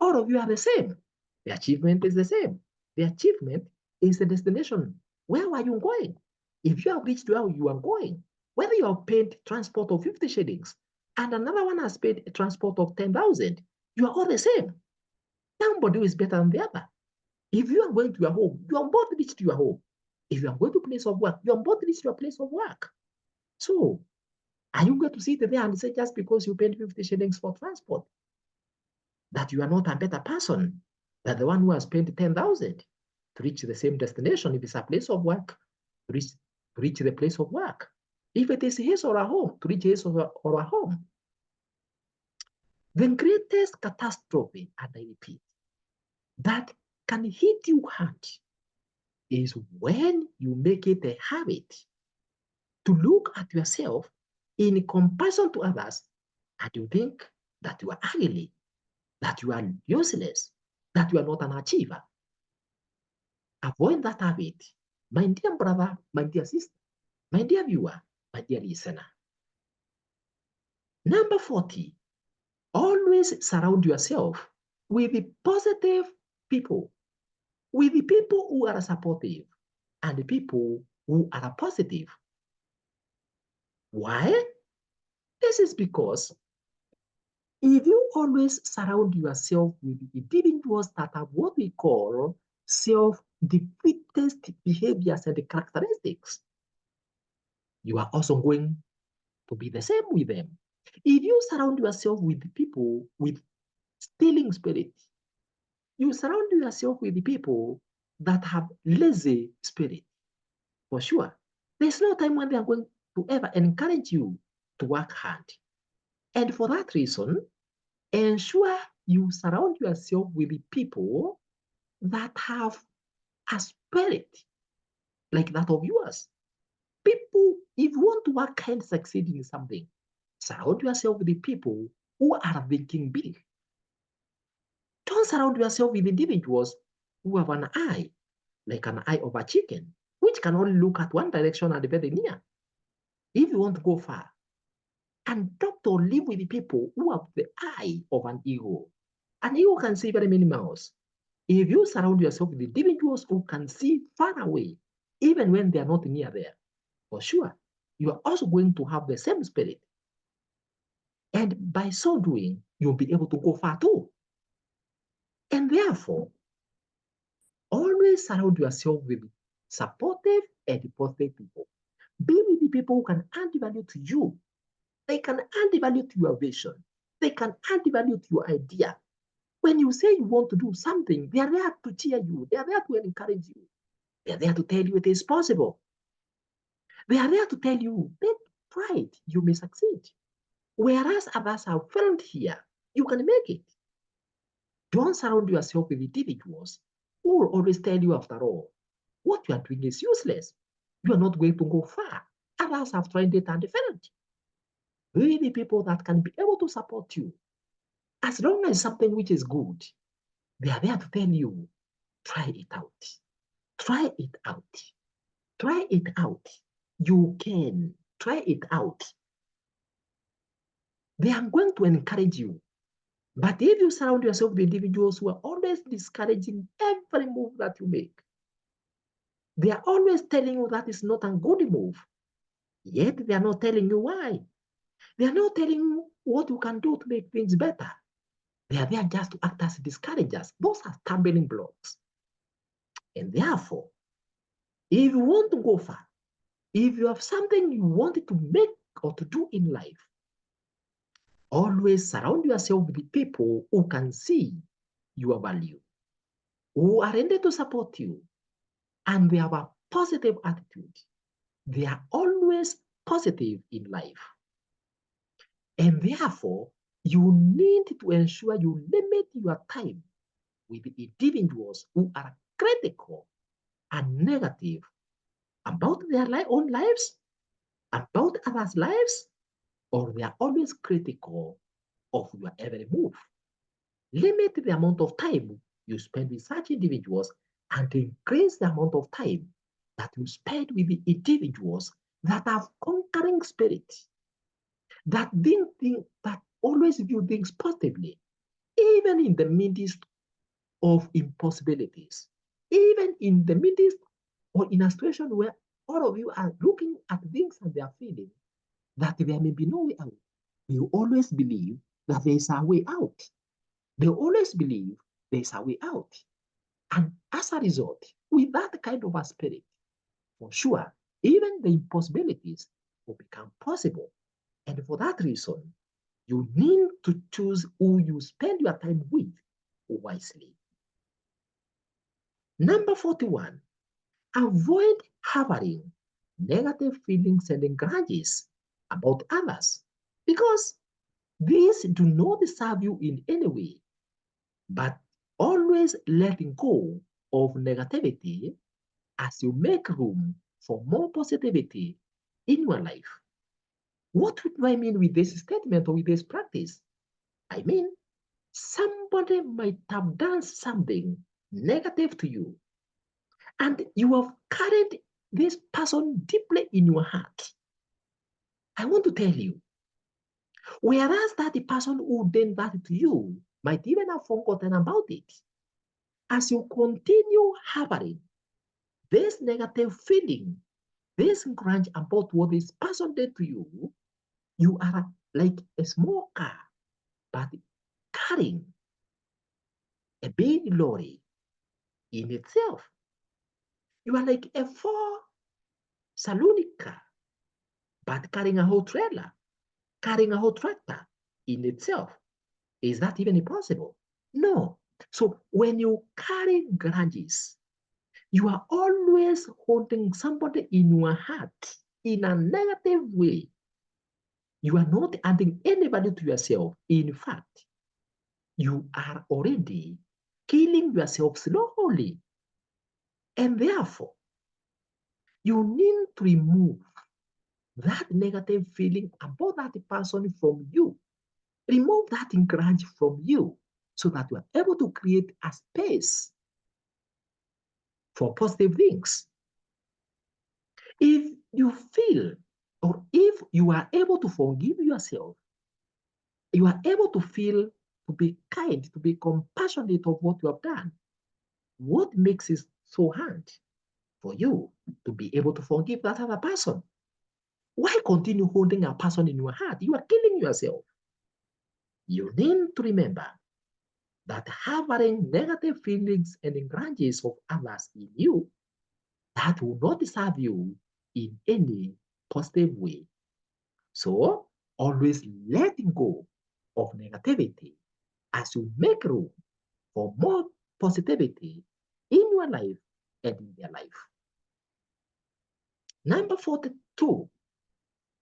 All of you are the same. The achievement is the same. The achievement is the destination. Where are you going? If you have reached where you are going, whether you have paid transport of 50 shillings and another one has paid a transport of 10,000, you are all the same. Nobody is better than the other. If you are going to your home, you are both reached your home. If you are going to place of work, you are both reached your place of work. So, are you going to sit there and say just because you paid 50 shillings for transport that you are not a better person than the one who has paid 10,000 to reach the same destination? If it's a place of work, to reach the place of work. If it is his or her home, to reach his or her home. The greatest catastrophe, and I repeat, that can hit you hard is when you make it a habit to look at yourself in comparison to others and you think that you are ugly, that you are useless, that you are not an achiever. Avoid that habit. My dear brother, my dear sister, my dear viewer, my dear listener. Number 40, always surround yourself with the positive people, with the people who are supportive and the people who are positive. Why? This is because if you always surround yourself with individuals that have what we call self-defeatist behaviors and characteristics, you are also going to be the same with them. If you surround yourself with people with stealing spirit, you surround yourself with people that have lazy spirit, for sure. There's no time when they are going to ever encourage you to work hard. And for that reason, Ensure you surround yourself with the people that have a spirit like that of yours. People, if you want to work and succeed in something, surround yourself with the people who are thinking big. Don't surround yourself with individuals who have an eye, like an eye of a chicken, which can only look at one direction and very near. If you want to go far, adopt or live with the people who have the eye of an eagle. An eagle can see very many miles. If you surround yourself with individuals who can see far away, even when they are not near there, for sure, you are also going to have the same spirit. And by so doing, you'll be able to go far too. And therefore, always surround yourself with supportive and positive people. Be with the people who can add value to you. They can add value to your vision. They can add value to your idea. When you say you want to do something, they are there to cheer you. They are there to encourage you. They are there to tell you it is possible. They are there to tell you, take pride, you may succeed. Whereas others have failed here, you can make it. Don't surround yourself with individuals who will always tell you, after all, what you are doing is useless. You are not going to go far. Others have tried it and failed. Be the people that can be able to support you. As long as something which is good, they are there to tell you, try it out. Try it out. Try it out. You can. Try it out. They are going to encourage you. But if you surround yourself with individuals who are always discouraging every move that you make, they are always telling you that is not a good move. Yet they are not telling you why. They are not telling you what you can do to make things better. They are there just to act as discouragers. Those are stumbling blocks. And therefore, if you want to go far, if you have something you wanted to make or to do in life, always surround yourself with people who can see your value, who are ready to support you, and they have a positive attitude. They are always positive in life. And therefore, you need to ensure you limit your time with individuals who are critical and negative about their own lives, about others' lives, or they are always critical of your every move. Limit the amount of time you spend with such individuals and increase the amount of time that you spend with the individuals that have conquering spirit, that that always view things positively, even in the midst of impossibilities, even in the midst or in a situation where all of you are looking at things and they are feeling that there may be no way out. They always believe that there is a way out. They always believe there is a way out. And as a result, with that kind of a spirit, for sure, even the impossibilities will become possible. And for that reason, you need to choose who you spend your time with wisely. Number 41, avoid harboring negative feelings and grudges about others because these do not serve you in any way, but always letting go of negativity as you make room for more positivity in your life. What do I mean with this statement or with this practice? I mean, somebody might have done something negative to you, and you have carried this person deeply in your heart. I want to tell you, whereas that the person who did that to you might even have forgotten about it, as you continue harboring this negative feeling, this grudge about what this person did to you, you are like a small car, but carrying a big lorry in itself. You are like a four saloon car, but carrying a whole trailer, carrying a whole tractor in itself. Is that even possible? No. So when you carry grudges, you are always holding somebody in your heart in a negative way. You are not adding anybody to yourself. In fact, you are already killing yourself slowly. And therefore, you need to remove that negative feeling about that person from you. Remove that grudge from you so that you are able to create a space for positive things. If you feel or if you are able to forgive yourself, you are able to feel, to be kind, to be compassionate of what you have done. What makes it so hard for you to be able to forgive that other person? Why continue holding a person in your heart? You are killing yourself. You need to remember that harboring negative feelings and grudges of others in you, that will not serve you in any positive way. So always letting go of negativity as you make room for more positivity in your life and in their life. Number 42,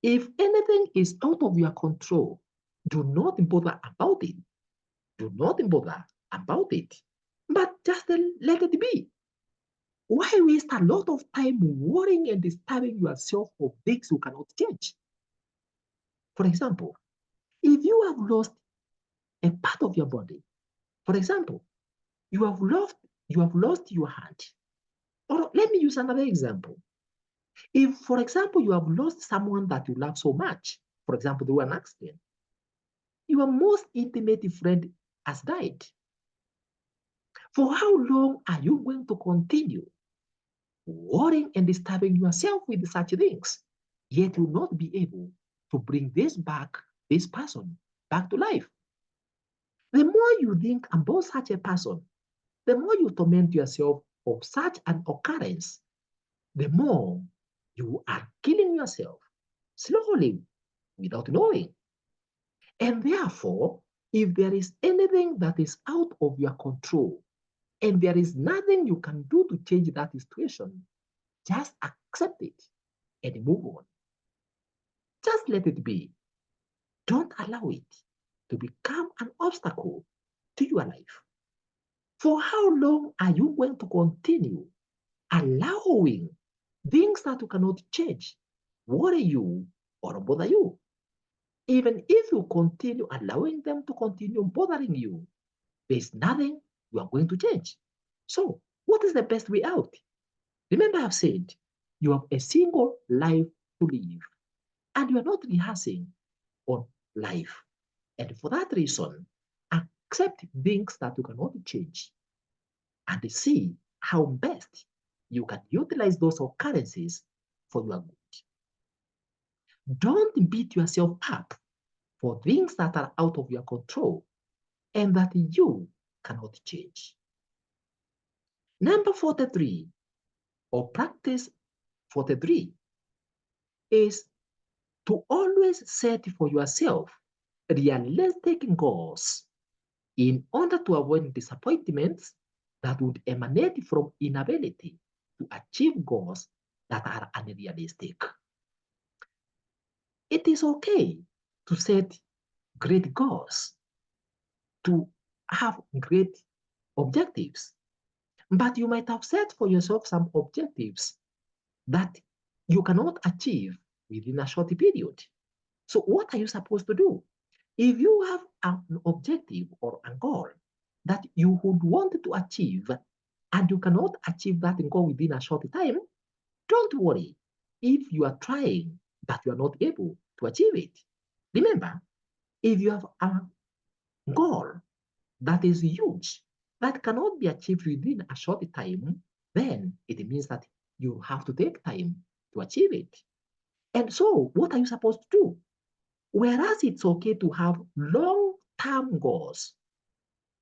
if anything is out of your control, do not bother about it. Do not bother about it, but just let it be. Why waste a lot of time worrying and disturbing yourself of things you cannot change? For example, if you have lost a part of your body, for example, you have lost your hand. Or let me use another example. If, for example, you have lost someone that you love so much, for example, through an accident, your most intimate friend has died. For how long are you going to continue worrying and disturbing yourself with such things? Yet you will not be able to bring this person back to life. The more you think about such a person, the more you torment yourself of such an occurrence, the more you are killing yourself slowly without knowing. And therefore, if there is anything that is out of your control and there is nothing you can do to change that situation, just accept it and move on. Just let it be. Don't allow it to become an obstacle to your life. For how long are you going to continue allowing things that you cannot change worry you or bother you? Even if you continue allowing them to continue bothering you, there's nothing you are going to change. So, what is the best way out? Remember, I've said you have a single life to live, and you are not rehearsing on life. And for that reason, accept things that you cannot change and see how best you can utilize those occurrences for your good. Don't beat yourself up for things that are out of your control and that you cannot change. Number 43, or practice 43, is to always set for yourself realistic goals in order to avoid disappointments that would emanate from inability to achieve goals that are unrealistic. It is okay to set great goals, to have great objectives, but you might have set for yourself some objectives that you cannot achieve within a short period. So what are you supposed to do? If you have an objective or a goal that you would want to achieve and you cannot achieve that goal within a short time, don't worry if you are trying but you are not able to achieve it. Remember, if you have a goal that is huge, that cannot be achieved within a short time, then it means that you have to take time to achieve it. And so, what are you supposed to do? Whereas it's okay to have long-term goals,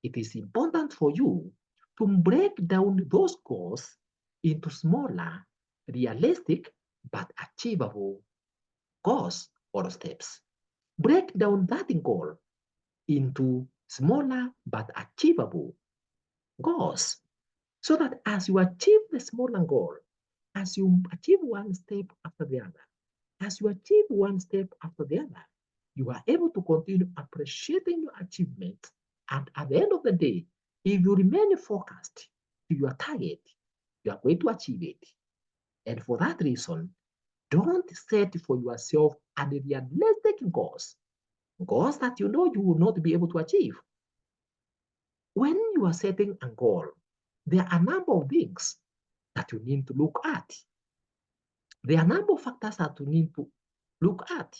it is important for you to break down those goals into smaller, realistic, but achievable goals or steps. Break down that goal into smaller but achievable goals so that as you achieve the smaller goal, as you achieve one step after the other, as you achieve one step after the other, you are able to continue appreciating your achievements And at the end of the day, if you remain focused to your target, you are going to achieve it. And for that reason, don't set for yourself unrealistic goals, goals that you know you will not be able to achieve. When you are setting a goal, there are a number of things that you need to look at. There are a number of factors that you need to look at.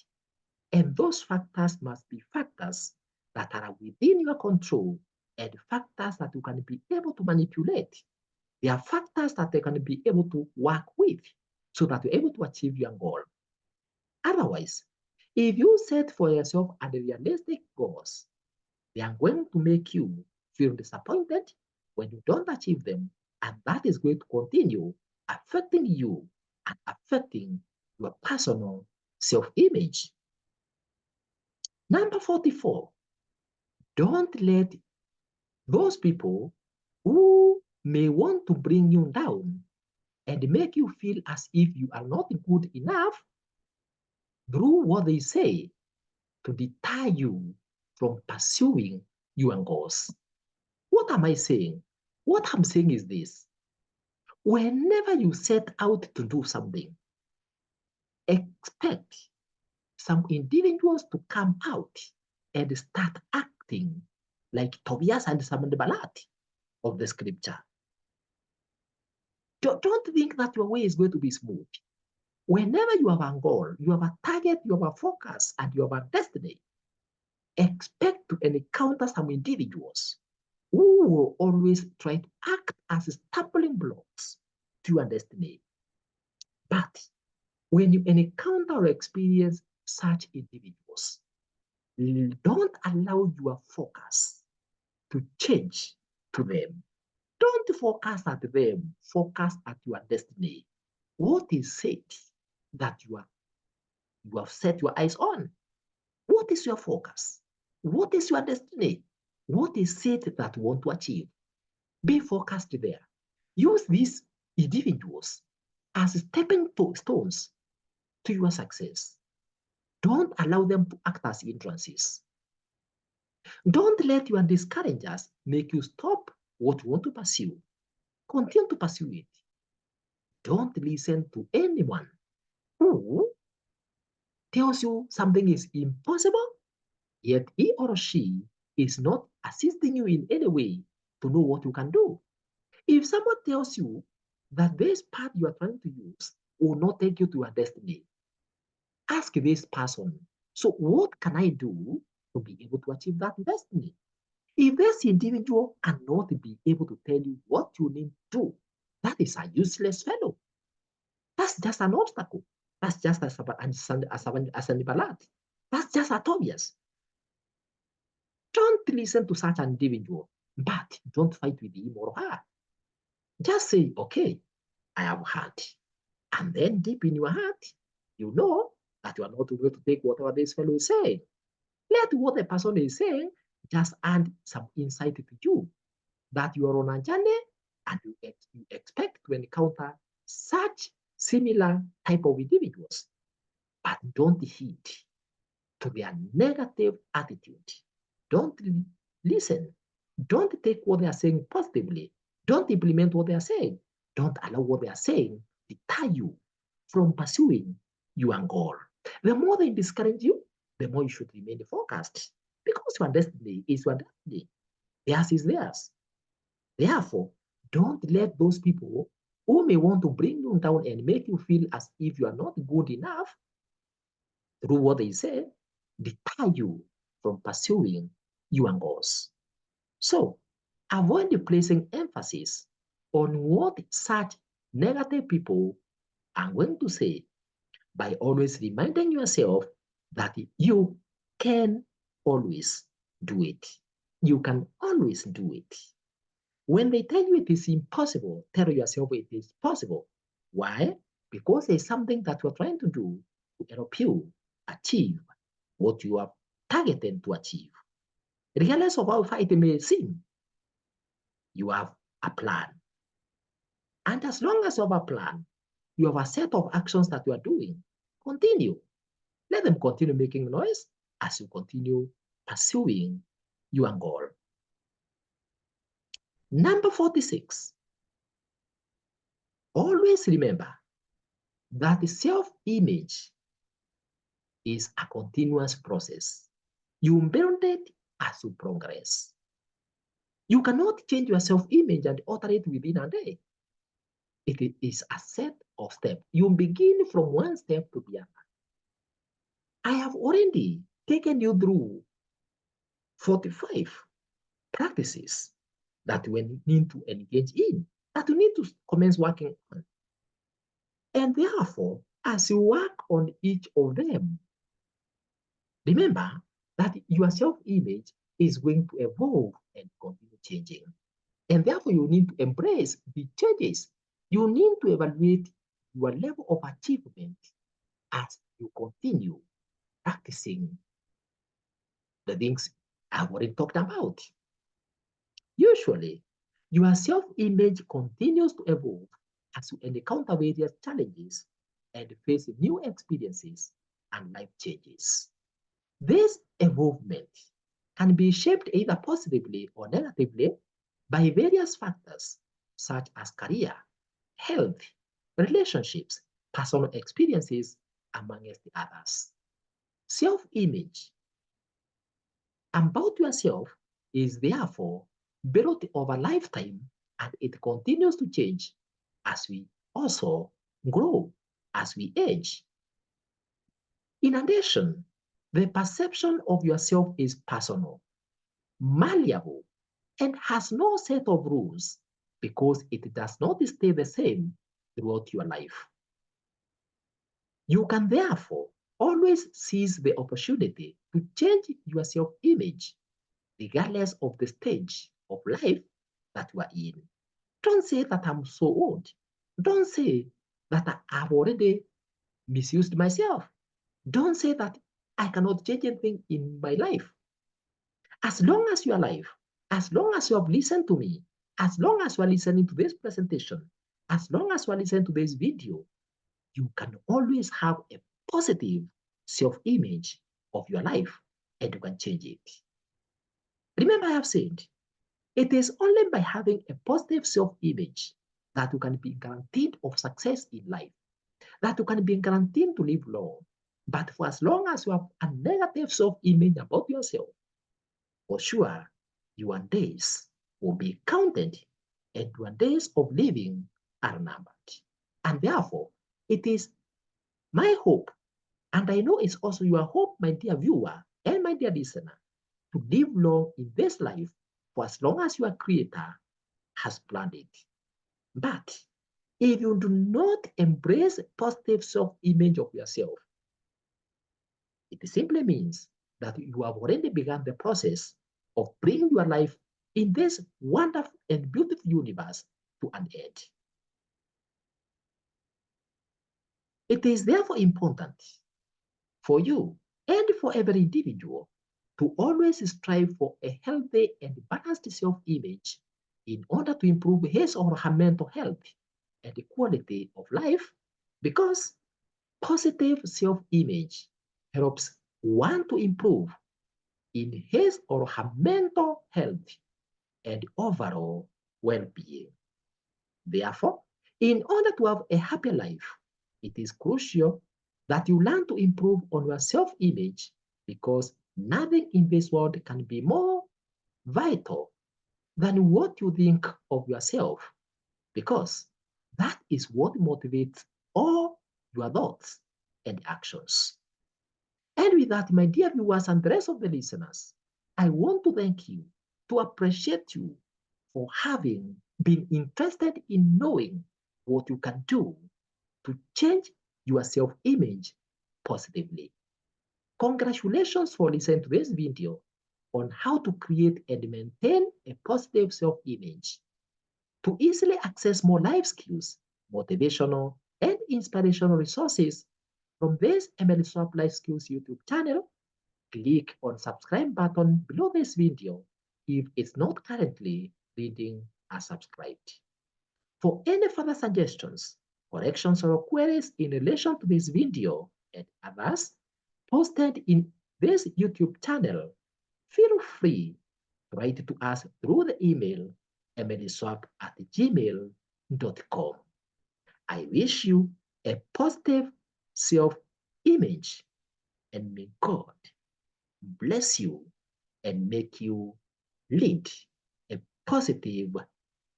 And those factors must be factors that are within your control and factors that you can be able to manipulate. They are factors that they can be able to work with so that you're able to achieve your goal. Otherwise, if you set for yourself unrealistic goals, they are going to make you feel disappointed when you don't achieve them, and that is going to continue affecting you and affecting your personal self-image. Number 44, don't let those people who may want to bring you down and make you feel as if you are not good enough through what they say to deter you from pursuing your goals. What am I saying? What I'm saying is this. Whenever you set out to do something, expect some individuals to come out and start acting like Tobias and Samandbalat of the scripture. Don't think that your way is going to be smooth. Whenever you have a goal, you have a target, you have a focus, and you have a destiny, expect to encounter some individuals who will always try to act as stumbling blocks to your destiny. But when you encounter or experience such individuals, don't allow your focus to change to them. Don't focus at them, focus at your destiny. What is it that you have set your eyes on? What is your focus? What is your destiny? What is it that you want to achieve? Be focused there. Use these individuals as stepping stones to your success. Don't allow them to act as hindrances. Don't let your discouragers make you stop what you want to pursue. Continue to pursue it. Don't listen to anyone who tells you something is impossible, yet he or she is not assisting you in any way to know what you can do. If someone tells you that this path you are trying to use will not take you to your destiny, ask this person, so what can I do to be able to achieve that destiny? If this individual cannot be able to tell you what you need to do, that is a useless fellow. That's just an obstacle. That's just a balat. That's just a Tobias. Don't listen to such an individual, but don't fight with him or her. Just say, okay, I have heard. And then deep in your heart, you know that you are not going to take whatever this fellow is saying. Let what the person is saying just add some insight to you that you are on a journey and you expect to encounter such similar type of individuals. But don't heed to their negative attitude. Don't listen. Don't take what they are saying positively. Don't implement what they are saying. Don't allow what they are saying to deter you from pursuing your goal. The more they discourage you, the more you should remain focused because your destiny is your destiny. Theirs is theirs. Therefore, don't let those people who may want to bring you down and make you feel as if you are not good enough through what they say, deter you from pursuing your goals. So, avoid placing emphasis on what such negative people are going to say by always reminding yourself that you can always do it. You can always do it. When they tell you it is impossible, tell yourself it is possible. Why? Because there's something that you're trying to do to help you achieve what you are targeted to achieve. Regardless of how far it may seem, you have a plan. And as long as you have a plan, you have a set of actions that you are doing. Continue. Let them continue making noise as you continue pursuing your goal. Number 46, always remember that the self-image is a continuous process. You build it as you progress. You cannot change your self-image and alter it within a day. It is a set of steps. You begin from one step to the other. I have already taken you through 45 practices that we need to engage in, that we need to commence working on. And therefore, as you work on each of them, remember that your self-image is going to evolve and continue changing. And therefore, you need to embrace the changes. You need to evaluate your level of achievement as you continue practicing the things I've already talked about. Usually, your self-image continues to evolve as you encounter various challenges and face new experiences and life changes. This evolvement can be shaped either positively or negatively by various factors such as career, health, relationships, personal experiences, amongst the others. Self-image about yourself is therefore built over lifetime, and it continues to change as we also grow, as we age. In addition, the perception of yourself is personal, malleable, and has no set of rules because it does not stay the same throughout your life. You can therefore always seize the opportunity to change your self-image regardless of the stage of life that you are in. Don't say that I'm so old. Don't say that I've already misused myself. Don't say that I cannot change anything in my life. As long as you are alive, as long as you have listened to me, as long as you are listening to this presentation, as long as you are listening to this video, you can always have a positive self-image of your life and you can change it. Remember, I have said, it is only by having a positive self-image that you can be guaranteed of success in life, that you can be guaranteed to live long. But for as long as you have a negative self-image about yourself, for sure, your days will be counted and your days of living are numbered. And therefore, it is my hope, and I know it's also your hope, my dear viewer and my dear listener, to live long in this life for as long as your Creator has planned it. But if you do not embrace positive self-image of yourself, it simply means that you have already begun the process of bringing your life in this wonderful and beautiful universe to an end. It is therefore important for you and for every individual to always strive for a healthy and balanced self-image in order to improve his or her mental health and the quality of life, because positive self-image helps one to improve in his or her mental health and overall well-being. Therefore, in order to have a happy life, it is crucial that you learn to improve on your self-image, because nothing in this world can be more vital than what you think of yourself, because that is what motivates all your thoughts and actions. And with that, my dear viewers and the rest of the listeners, I want to thank you, to appreciate you for having been interested in knowing what you can do to change your self-image positively. Congratulations for listening to this video on how to create and maintain a positive self-image. To easily access more life skills, motivational, and inspirational resources from this Emily Swap Life Skills YouTube channel, click on subscribe button below this video if it's not currently reading as subscribed. For any further suggestions, corrections, or queries in relation to this video and others posted in this YouTube channel, feel free to write to us through the email emilyswap@gmail.com. I wish you a positive self-image, and may God bless you and make you lead a positive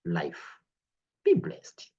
life. Be blessed.